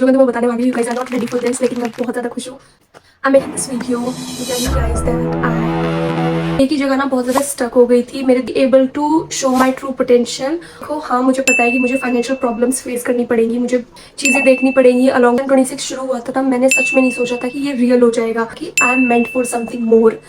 जो मैं तुम्हें बताने वाली हूँ, you guys are not ready for this, लेकिन मैं बहुत ज़्यादा खुश हूँ। I'm making this video to tell you guys that I एक ही जगह ना बहुत ज़्यादा स्टक हो गई थी, मेरे able to show my true potential को। हाँ, मुझे पता है कि मुझे फाइनेंशियल प्रॉब्लम्स फेस करनी पड़ेंगी, मुझे चीज़ें देखनी पड़ेंगी। अलॉन्ग 26 शुरू हुआ था तब मैंने सच में नहीं सोचा था कि ये रियल हो जाएगा, कि I am meant for something more.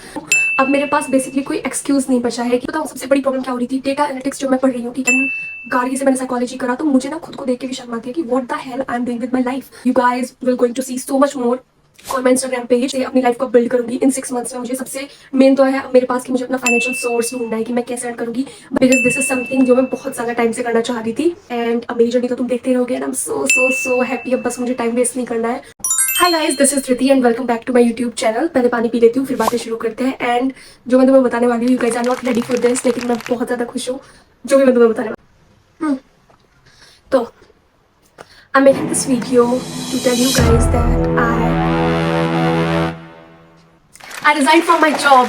अब मेरे पास बेसिकली कोई एक्सक्यूज नहीं बचा है कि बताऊँ सबसे बड़ी प्रॉब्लम क्या हो रही थी। डेटा एनालिटिक्स जो मैं पढ़ रही हूँ, ठीक है, गाड़ी से मैंने साइकोलॉजी करा, तो मुझे ना खुद को देख के भी शर्म आती है कि what the hell I am doing with my life. You guys will going to see so much more. और मैं इंस्टाग्राम पेज से अपनी लाइफ को बिल्ड करूंगी इन 6 मंथ्स में। मुझे सबसे मेन तो है मेरे पास कि मुझे अपना फाइनेंशियल सोर्स ढूंढना है कि मैं कैसे अर्न करूंगी, बिकॉज दिस इज समथिंग जो मैं बहुत ज्यादा टाइम से करना चाह रही थी। एंड अब मेरी जर्नी तो तुम देखते रहोगे and I am so so so happy. अब बस मुझे टाइम वेस्ट नहीं करना है। Hi guys, this is Dhriti and welcome back to my YouTube channel. पहले पानी पी लेती हूँ फिर बातें शुरू करते हैं। एंड जो मैं तुम्हें बताने वाली हूँ, you guys are not ready for this, लेकिन मैं बहुत ज्यादा खुश हूँ जो भी मैं तुम्हें बताने वाली हूँ। तो I'm making this video to tell you guys that I resigned from my job.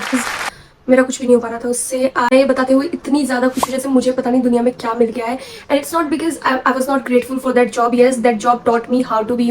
मेरा कुछ भी नहीं हो पा रहा था उससे। आए बताते हुए इतनी ज़्यादा खुशी जैसे मुझे पता नहीं दुनिया में क्या मिल गया है। And it's not because I was not grateful for that job. Yes, that job taught me how to be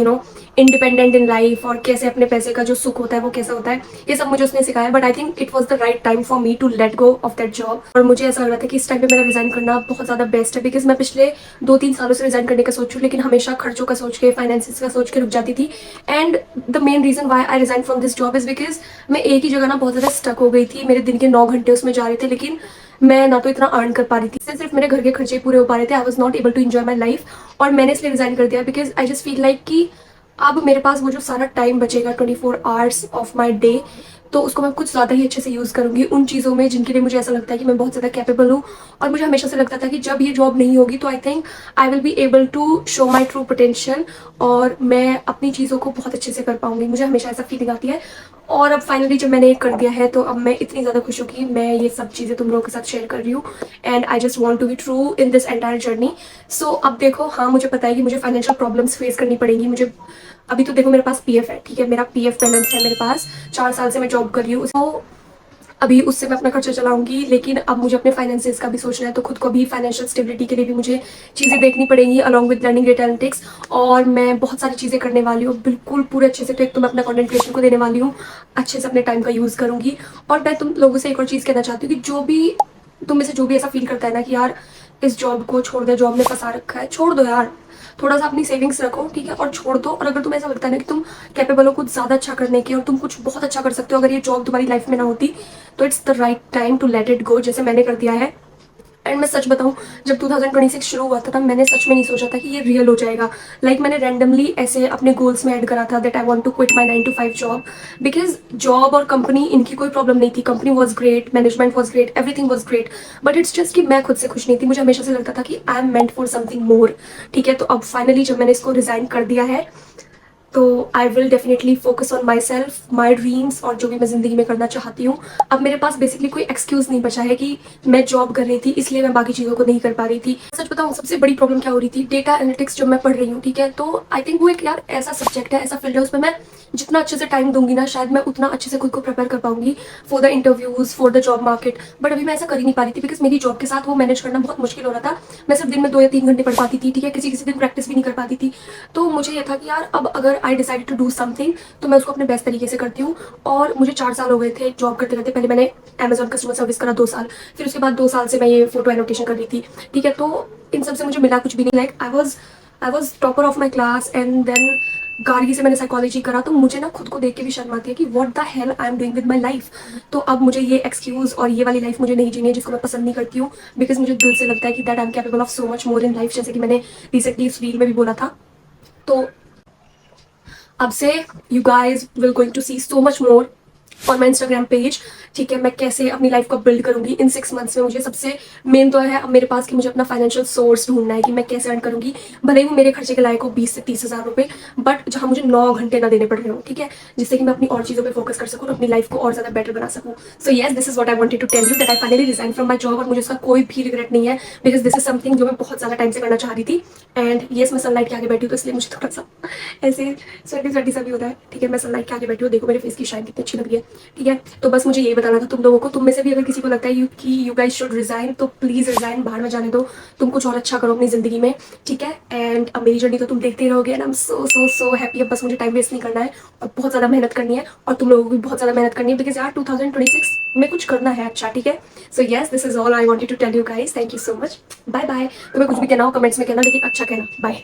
independent in life, और कैसे अपने पैसे का जो सुख होता है वो कैसा होता है, ये सब मुझे उसने सिखाया। But I think it was the right time for me to let go of that job. और मुझे ऐसा लग रहा था कि इस टाइम पे मेरा रिजाइन करना बहुत ज़्यादा बेस्ट है, बिकॉज मैं पिछले 2-3 सालों से रिजाइन करने का सोचूँ, लेकिन हमेशा खर्चों का सोच के, फाइनेंसिस का सोच के रुक जाती थी। And the main reason why I resign from this job is because मैं एक ही जगह ना बहुत ज़्यादा स्टक हो गई थी। मेरे दिन के 9 घंटे उसमें जा रहे थे, लेकिन मैं ना तो इतना अर्न कर पा रही थी, सिर्फ मेरे घर के खर्चे पूरे हो पा रहे थे। I was not able to enjoy my life. और मैंने इसलिए रिजाइन कर दिया because I just feel like कि अब मेरे पास वो जो सारा टाइम बचेगा 24 आवर्स ऑफ माई डे, तो उसको मैं कुछ ज़्यादा ही अच्छे से यूज़ करूँगी उन चीज़ों में जिनके लिए मुझे ऐसा लगता है कि मैं बहुत ज़्यादा कैपेबल हूँ। और मुझे हमेशा से लगता था कि जब ये जॉब नहीं होगी तो I think I will be able to show my true potential, और मैं अपनी चीज़ों को बहुत अच्छे से कर पाऊँगी। मुझे हमेशा ऐसा फीलिंग आती है। और अब फाइनली जब मैंने ये कर दिया है तो अब मैं इतनी ज़्यादा खुश हूँ कि मैं ये सब चीज़ें तुम लोगों के साथ शेयर कर रही हूँ। And I just want to be true in this entire journey. So अब देखो, हाँ मुझे पता है कि मुझे फाइनेंशियल प्रॉब्लम्स फेस करनी पड़ेंगी। मुझे अभी तो देखो मेरे पास पीएफ है, ठीक है, मेरा पीएफ बैलेंस है मेरे पास। 4 साल से मैं जॉब कर रही हूँ, तो अभी उससे मैं अपना खर्चा चलाऊंगी। लेकिन अब मुझे अपने फाइनेंसेस का भी सोचना है, तो खुद को भी फाइनेंशियल स्टेबिलिटी के लिए भी मुझे चीज़ें देखनी पड़ेंगी along with learning data analytics. और मैं बहुत सारी चीज़ें करने वाली हूँ बिल्कुल पूरे अच्छे से। तो एक तो मैं अपना कंटेंट क्रिएशन को देने वाली हूँ, अच्छे से अपने टाइम का यूज़ करूँगी। और मैं तुम लोगों से एक और चीज़ कहना चाहती हूँ कि जो भी तुम में से जो भी ऐसा फील करता है ना कि यार इस जॉब को छोड़ दे, जॉब में फंसा रखा है, छोड़ दो यार। थोड़ा सा अपनी सेविंग्स रखो, ठीक है, और छोड़ दो। और अगर तुम्हें ऐसा लगता है ना कि तुम कैपेबल हो कुछ ज़्यादा अच्छा करने की और तुम कुछ बहुत अच्छा कर सकते हो, अगर ये जॉब तुम्हारी लाइफ में ना होती, तो it's the right time to let it go, जैसे मैंने कर दिया है। एंड मैं सच बताऊं, जब 2026 शुरू हुआ था तब मैंने सच में नहीं सोचा था कि ये रियल हो जाएगा। मैंने रैंडमली ऐसे अपने गोल्स में ऐड करा था that I want to quit my 9 to 5 job, because job और कंपनी इनकी कोई प्रॉब्लम नहीं थी। Company was great, management was great, everything was great, but it's just कि मैं खुद से खुश नहीं थी। मुझे हमेशा से लगता था कि I am meant for something more, ठीक है। तो अब फाइनली जब मैंने इसको रिजाइन कर दिया है, तो I will definitely focus on my self, my dreams, और जो भी मैं ज़िंदगी में करना चाहती हूँ। अब मेरे पास बेसिकली कोई एक्सक्यूज़ नहीं बचा है कि मैं जॉब कर रही थी इसलिए मैं बाकी चीज़ों को नहीं कर पा रही थी। सच बताऊँ सबसे बड़ी प्रॉब्लम क्या हो रही थी, डेटा एनालिटिक्स जो मैं पढ़ रही हूँ, ठीक है, तो आई थिंक वो एक यार ऐसा सब्जेक्ट है, ऐसा फील्ड है, उसमें मैं जितना अच्छे से टाइम दूंगी ना, शायद मैं उतना अच्छे से खुद को प्रिपेयर कर पाऊंगी for the interviews, for the job market. But अभी मैं ऐसा कर ही नहीं पा रही थी बिकॉज मेरी जॉब के साथ वो मैनेज करना बहुत मुश्किल हो रहा था। मैं सिर्फ दिन में 2 या 3 घंटे पढ़ पाती थी, ठीक है, किसी किसी दिन प्रैक्टिस भी नहीं कर पाती थी। तो मुझे ये था कि यार अब अगर I decide to do something तो मैं उसको अपने बेस्ट तरीके से करती हूँ। और मुझे 4 साल हो गए थे जॉब करते करते। पहले मैंने अमेजॉन कस्टमर सर्विस करा 2 साल, फिर उसके बाद 2 साल से मैं ये फोटो एनोटेशन कर रही थी, ठीक है। तो इन सब से मुझे मिला कुछ भी नहीं। I was topper of my class, and then Gargi से मैंने साइकोलॉजी करा, तो मुझे ना खुद को देख के भी शर्म आती है कि what the hell I am doing with my life. तो अब मुझे ये एक्सक्यूज और ये वाली लाइफ मुझे नहीं जीनी है जिसको मैं पसंद नहीं करती हूँ, बिकॉज मुझे दिल से लगता है कि that I am capable of so much more in life, जैसे कि मैंने रिसेंटली इस रील में भी बोला था। तो अब से you guys will going to see so much more और माई इंस्टाग्राम पेज, ठीक है, मैं कैसे अपनी लाइफ को बिल्ड करूंगी इन 6 मंथ्स में। मुझे सबसे मेन तो है अब मेरे पास कि मुझे अपना फाइनेंशियल सोर्स ढूंढना है कि मैं कैसे अर्न करूंगी। भले ही वो मेरे खर्चे के लायक हो 20 से 30 हज़ार रुपए, बट जहाँ मुझे 9 घंटे ना देने पड़ रहे हो, ठीक है, जिससे कि मैं अपनी और चीज़ों पे फोकस कर सकूँ और अपनी लाइफ को और ज़्यादा बेटर बना सकूँ। So yes, this is what I wanted to tell you that I finally resign from my job. और मुझे उसका कोई भी रिग्रेट नहीं है, बिकॉज दिस इज समथिंग जो मैं बहुत ज़्यादा टाइम से करना चाह रही थी। एंड येस, मैं सनलाइट के आगे बैठी हूँ तो इसलिए मुझे थोड़ा सा ऐसे स्वेटी स्वेटी सा भी होता है, ठीक है। मैं सनलाइट के आगे बैठी हूँ, देखो मेरे फेस की शाइन कितनी अच्छी लग रही है। ठीक है। तो बस मुझे यही बताना था तुम लोगों को। तुम में से भी अगर किसी को लगता है कि यू गाइस शुड रिजाइन, तो प्लीज़ रिजाइन, बाहर में जाने दो। तुम कुछ और अच्छा करो अपनी ज़िंदगी में, ठीक है। एंड अब मेरी जर्नी तो तुम देखते ही रहोगे, and I am so so so happy. अब बस मुझे टाइम वेस्ट नहीं करना है और बहुत ज़्यादा मेहनत करनी है, और तुम लोगों को भी बहुत ज़्यादा मेहनत करनी है, बिकॉज यार 2026 में कुछ करना है अच्छा, ठीक है। So yes, this is all I wanted to tell you guys. Thank you so much, bye bye. तुम्हें कुछ भी कहना हो कमेंट्स में कहना, लेकिन अच्छा कहना। बाय।